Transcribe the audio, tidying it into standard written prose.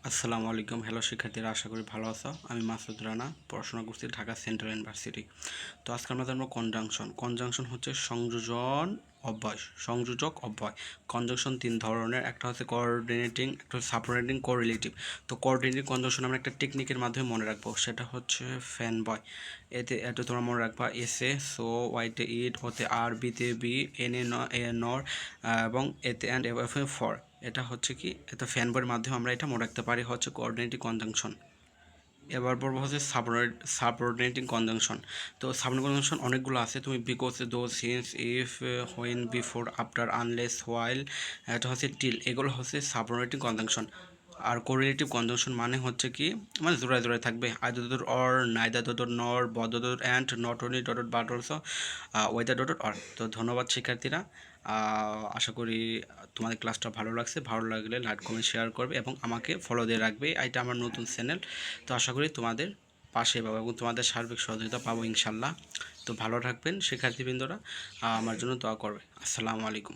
আসসালামু আলাইকুম। হ্যালো শিক্ষার্থীরা, আশা করি ভালো আছো। আমি মাসুদ রানা, পড়াশোনা করছি ঢাকা সেন্ট্রাল ইউনিভার্সিটি। তো আজকে আমরা জানবো কনজাংশন। কনজাংশন হচ্ছে সংযোজন অব্যয়, সংযোজক অব্যয়। কনজাংশন তিন ধরনের, একটা হচ্ছে কোঅর্ডিনেটিং, একটা হচ্ছে সাবঅর্ডিনেটিং, কোরিলেটিভ। তো কোঅর্ডিনেটিং কনজাংশন আমরা একটা টেকনিকের মাধ্যমে মনে রাখবো, সেটা হচ্ছে ফ্যান বয়। এটা তোমরা মনে রাখবা, এসে সো, ওয়াইতে ইট, ওতে আর, বিতে বি, এনে নর, এবং এতে অ্যান্ড, এফ এ ফর। এটা হচ্ছে কি, এটা ফ্যান বয়ের মাধ্যমে আমরা এটা মনে রাখতে পারি, হচ্ছে কোঅর্ডিনেটিং কনজাংশন। এবার পড়বো হচ্ছে সাবঅর্ডিনেটিং কনজাংশন। তো সাবঅর্ডিনেটিং কনজাংশন অনেকগুলো আছে, তুমি বিকজ, দো, since, if, when, before, after, unless, while, এটা হচ্ছে টিল, এগুলো হচ্ছে সাবঅর্ডিনেটিং কনজাংশন। আর কোরিলেটিভ কনজাংশন মানে হচ্ছে কি, মানে জোড়ায় জোড়ায় থাকবে, either dot or, neither dot নর, বদ dot and, not only dot but also, weather dot or. তো ধন্যবাদ শিক্ষার্থীরা। আশা করি তোমাদের ক্লাসটা ভালো লাগছে। ভালো লাগলে লাইক, কমেন্ট, শেয়ার করবে এবং আমাকে ফলো দিয়ে রাখবে। এটা আমার নতুন চ্যানেল। তো আশা করি তোমাদের পাশে পাবো এবং তোমাদের সার্বিক সহযোগিতা পাবো ইনশাল্লাহ। তো ভালো থাকবেন শিক্ষার্থীবৃন্দরা, আমার জন্য দোয়া করবে। আসসালামু আলাইকুম।